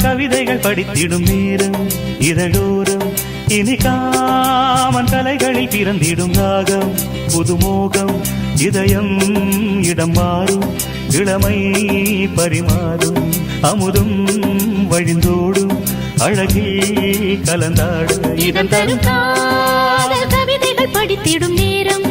கவிதைகள் படித்திடும் நேரம் இதழோரம் இனி காமன் கலைகளில் பிறந்திடும் ராகம் புதுமோகம் இதயம் இடம் மாறும் இளமை பரிமாறும் அமுதும் வழிந்தோடும் அழகில் கலந்தாடும் இதன் தரும் காதல் கவிதைகள் படித்திடும் நேரம்